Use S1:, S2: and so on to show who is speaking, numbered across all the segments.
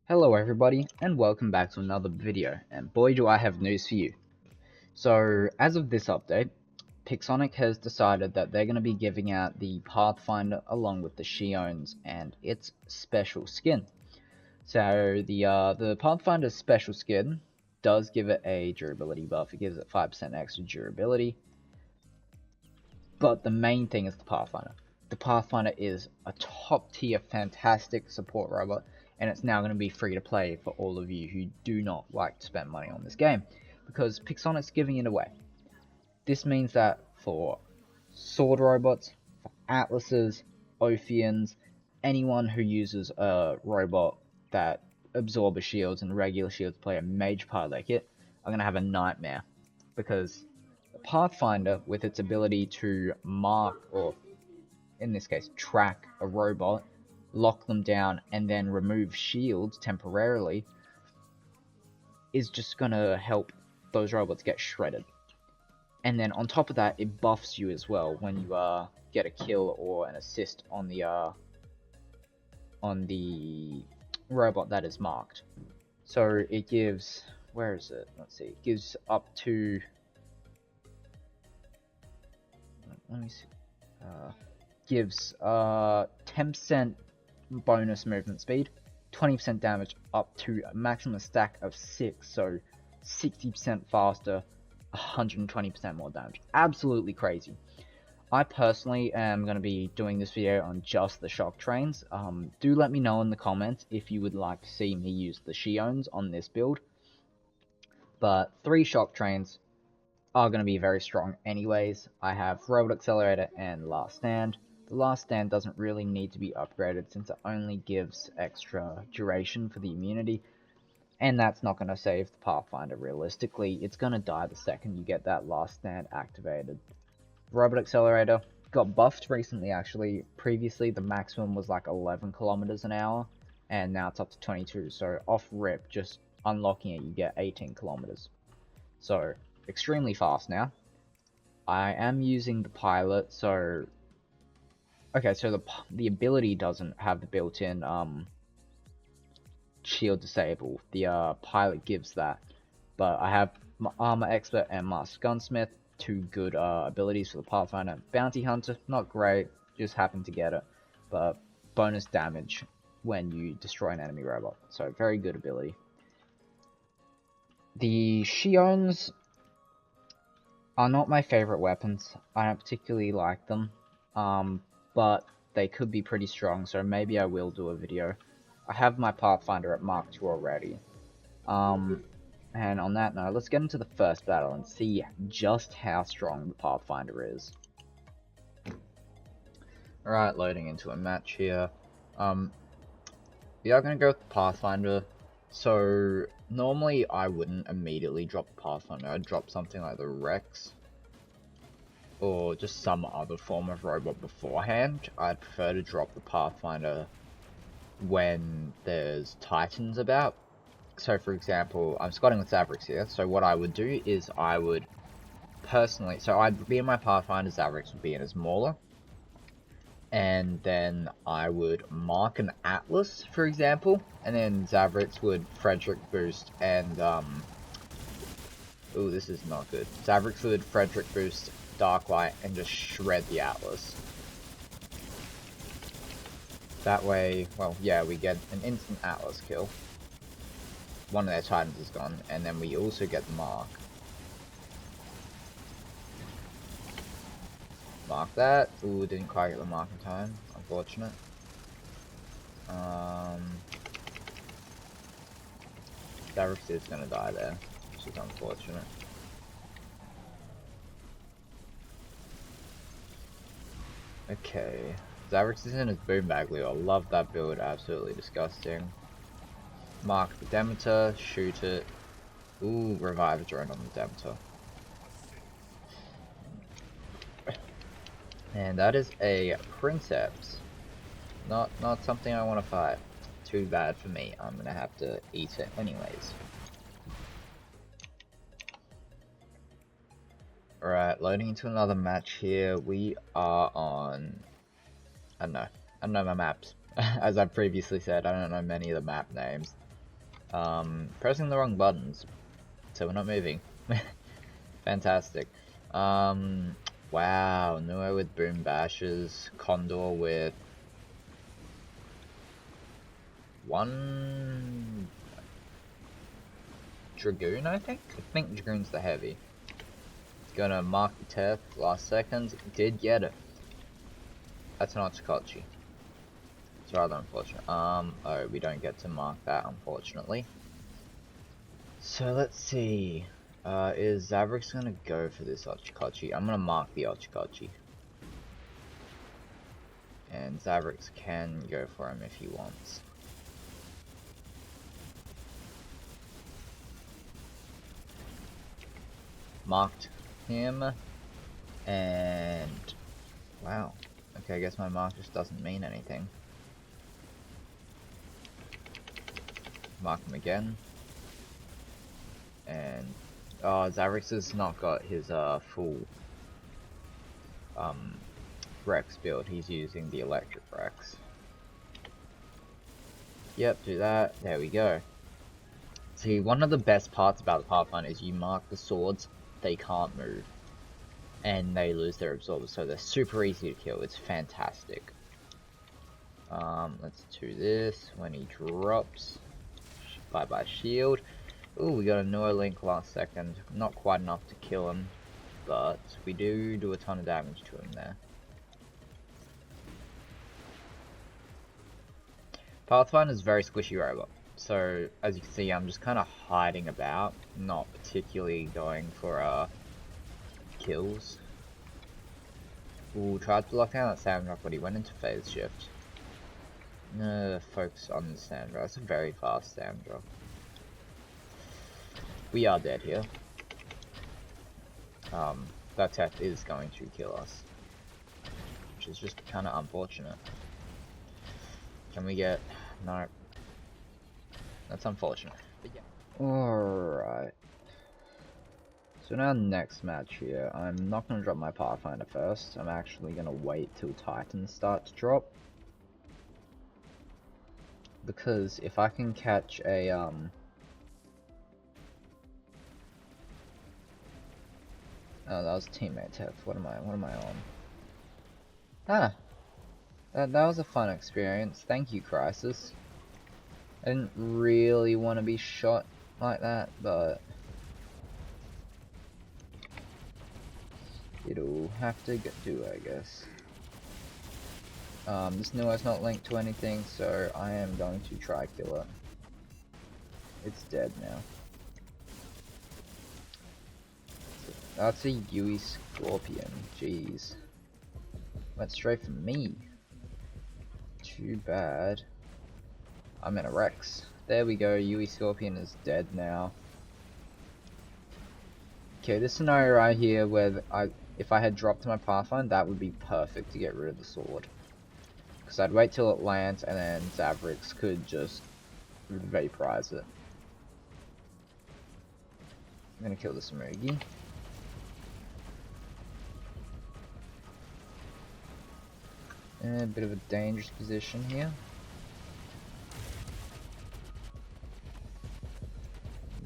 S1: Hello everybody, and welcome back to another video, and boy do I have news for you. So, as of this update, Pixonic has decided that they're going to be giving out the Pathfinder along with the Shiones and its special skin. So, the Pathfinder's special skin does give it a durability buff. It gives it 5% extra durability. But the main thing is the Pathfinder. The Pathfinder is a top tier fantastic support robot, and it's now going to be free to play for all of you who do not like to spend money on this game, because Pixonic's giving it away. This means that for sword robots, for atlases, Ophians, anyone who uses a robot that absorbs shields and regular shields play a major part of their kit are going to have a nightmare, because the Pathfinder, with its ability to mark, or in this case track, a robot, lock them down, and then remove shields temporarily, is just gonna help those robots get shredded. And then on top of that, it buffs you as well when you get a kill or an assist on the robot that is marked. So it gives, where is it? Let's see. It gives up to, let me see. Gives 10% bonus movement speed, 20% damage up to a maximum stack of 6, so 60% faster, 120% more damage. Absolutely crazy. I personally am going to be doing this video on just the shock trains. Do let me know in the comments if you would like to see me use the Shiones on this build. But 3 shock trains are going to be very strong anyways. I have Robot Accelerator and Last Stand. The Last Stand doesn't really need to be upgraded since it only gives extra duration for the immunity, and that's not going to save the Pathfinder realistically. It's going to die the second you get that Last Stand activated. Robot Accelerator got buffed recently actually. Previously the maximum was like 11 kilometers an hour, and now it's up to 22, so off rip, just unlocking it, you get 18 kilometers. So extremely fast now. I am using the pilot, so okay, so the ability doesn't have the built-in shield disable. The pilot gives that, but I have my Armor Expert and Master Gunsmith, 2 good abilities for the Pathfinder. Bounty Hunter, not great, just happen to get it, but bonus damage when you destroy an enemy robot, so very good ability. The Shiones are not my favorite weapons. I don't particularly like them, but they could be pretty strong, so maybe I will do a video. I have my Pathfinder at Mark II already. And on that note, let's get into the first battle and see just how strong the Pathfinder is. Alright, loading into a match here. We are going to go with the Pathfinder. So, normally I wouldn't immediately drop the Pathfinder. I'd drop something like the Rex, or just some other form of robot beforehand. I'd prefer to drop the Pathfinder when there's Titans about. So for example, I'm squatting with Zavrix here, so what I would do is I would personally, so I'd be in my Pathfinder, Zavrix would be in his Mauler, and then I would mark an Atlas, for example, and then Zavrix would Frederick boost and, ooh, this is not good. Zavrix would Frederick boost Darklight and just shred the Atlas. That way, well, yeah, we get an instant Atlas kill. One of their Titans is gone, and then we also get the mark. Mark that. Ooh, didn't quite get the mark in time. Unfortunate. Zavrix is gonna die there, which is unfortunate. Okay. Zavrix is in his boom bag Leo. Love that build, absolutely disgusting. Mark the Demeter, shoot it. Ooh, revive a drone on the Demeter. And that is a Princeps. Not something I want to fight. Too bad for me. I'm gonna have to eat it anyways. Alright, loading into another match here. We are on, I don't know my maps. As I previously said, I don't know many of the map names. Pressing the wrong buttons, so we're not moving. Fantastic. Wow, Nuo with boom bashes, Condor with one Dragoon, I think Dragoon's the heavy. Gonna mark the Teth last second, did get it. That's an Ochikochi. It's rather unfortunate. Oh, we don't get to mark that, unfortunately. So let's see. Is Zavrix gonna go for this Ochikochi? I'm gonna mark the Ochikochi. And Zavrix can go for him if he wants. Marked him. And... wow. Okay, I guess my mark just doesn't mean anything. Mark him again. And... oh, Zavrix has not got his full Rex build. He's using the electric Rex. Yep, do that. There we go. See, one of the best parts about the Pathfinder is you mark the swords, they can't move. And they lose their absorbers, so they're super easy to kill. It's fantastic. Let's do this. When he drops, bye-bye shield. Ooh, we got a Nuo Link last second. Not quite enough to kill him, but we do a ton of damage to him there. Pathfinder is a very squishy robot. So, as you can see, I'm just kind of hiding about, not particularly going for kills. Ooh, tried to lock down that Sandrock, but he went into phase shift. Focus on the Sandrock. It's a very fast Sandrock. We are dead here. That Teth is going to kill us, which is just kind of unfortunate. Can we get... no. That's unfortunate. But yeah. Alright. So now next match here, I'm not going to drop my Pathfinder first. I'm actually going to wait till Titans start to drop. Because if I can catch a... oh, that was teammate Teth. What am I on? Ah! That was a fun experience. Thank you, Crisis. I didn't really want to be shot like that, but it'll have to do, I guess. This Nuo's not linked to anything, so I am going to try kill it. It's dead now. That's a Yui Scorpion. Jeez. Went straight for me. Too bad. I'm in a Rex. There we go, Yui Scorpion is dead now. Okay, this scenario right here where if I had dropped my Pathfinder, that would be perfect to get rid of the sword. Because I'd wait till it lands and then Zavrix could just vaporize it. I'm gonna kill this Mugi. A bit of a dangerous position here.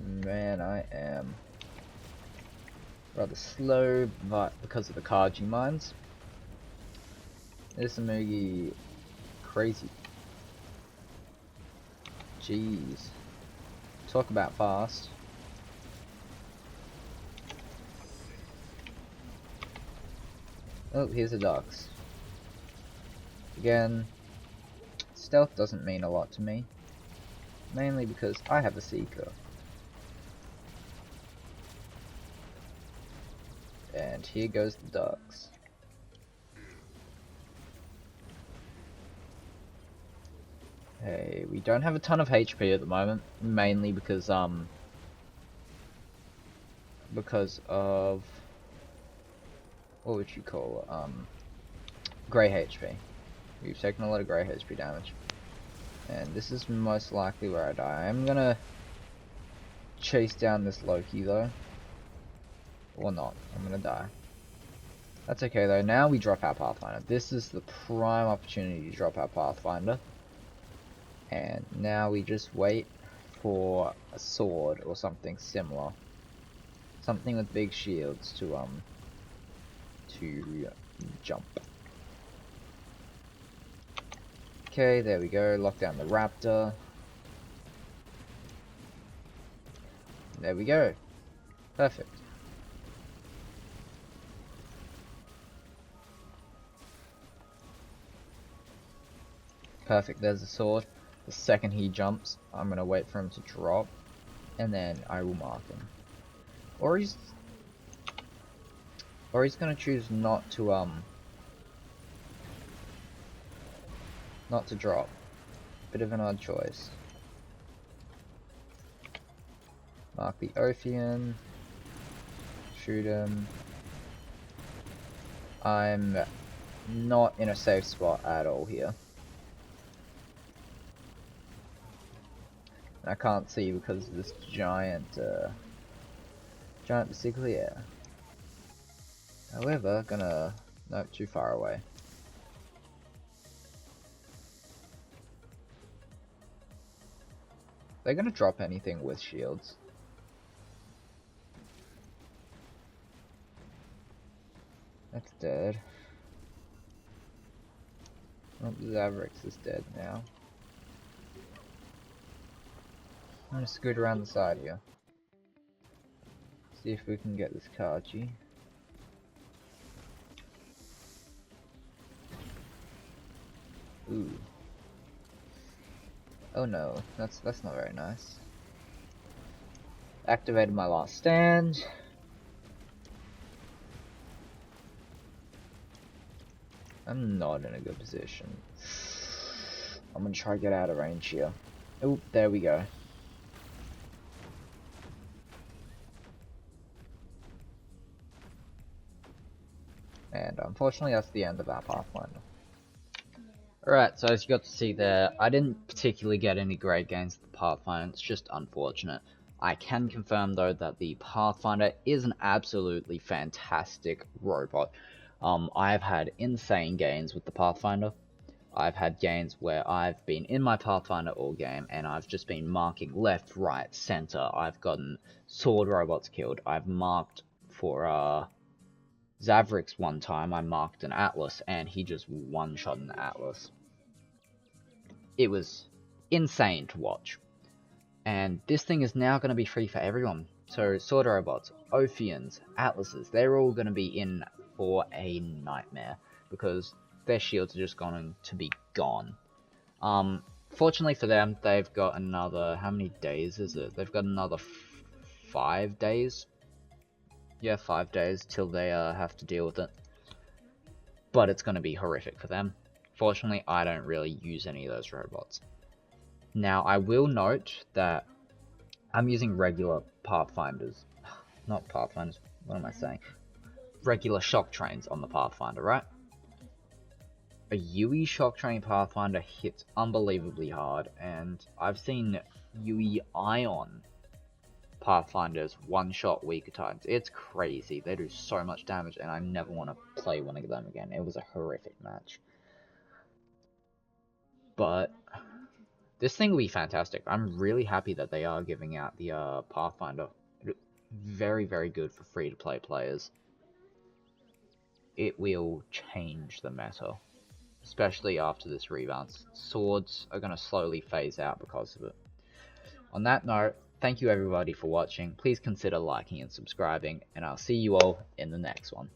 S1: Man, I am rather slow, but because of the Kaji mines. This Mugi crazy. Jeez. Talk about fast. Oh, here's the ducks. Again, stealth doesn't mean a lot to me. Mainly because I have a Seeker. And here goes the ducks. Hey, we don't have a ton of HP at the moment, mainly because of what would you call it? Grey HP. We've taken a lot of grey HP damage. And this is most likely where I die. I'm gonna chase down this Loki though. Or not. I'm gonna die. That's okay though. Now we drop our Pathfinder. This is the prime opportunity to drop our Pathfinder. And now we just wait for a sword or something similar. Something with big shields to jump. Okay, there we go. Lock down the raptor. There we go. Perfect. Perfect, there's the sword. The second he jumps, I'm gonna wait for him to drop, and then I will mark him. Or he's gonna choose not to drop. Bit of an odd choice. Mark the Ophion. Shoot him. I'm not in a safe spot at all here. I can't see because of this giant Basiclia. However, no, too far away. They're gonna drop anything with shields. That's dead. Oh, Zavrix is dead now. I'm gonna scoot around the side here. See if we can get this Kaji. Ooh. Oh no, that's not very nice. Activated my last stand. I'm not in a good position. I'm gonna try to get out of range here. Oh, there we go. And unfortunately that's the end of our Pathfinder. Alright, so as you got to see there, I didn't particularly get any great gains with the Pathfinder, it's just unfortunate. I can confirm though that the Pathfinder is an absolutely fantastic robot. I've had insane gains with the Pathfinder. I've had gains where I've been in my Pathfinder all game and I've just been marking left, right, center. I've gotten sword robots killed. I've marked for Zavrix one time. I marked an Atlas and he just one-shot an Atlas. It was insane to watch. And this thing is now going to be free for everyone. So sword robots, Ophions, Atlases, they're all going to be in for a nightmare because their shields are just going to be gone. Fortunately for them, they've got another, how many days is it? They've got another 5 days. Yeah, 5 days till they have to deal with it. But it's going to be horrific for them. Fortunately, I don't really use any of those robots. Now, I will note that I'm using regular Pathfinders. Not Pathfinders, what am I saying? Regular shock trains on the Pathfinder, right? A UE shock train Pathfinder hits unbelievably hard, and I've seen UE Ion Pathfinders one-shot weaker titans. It's crazy. They do so much damage, and I never want to play one of them again. It was a horrific match. But this thing will be fantastic. I'm really happy that they are giving out the Pathfinder. Very, very good for free-to-play players. It will change the meta, especially after this rebalance. Swords are going to slowly phase out because of it. On that note, thank you everybody for watching. Please consider liking and subscribing, and I'll see you all in the next one.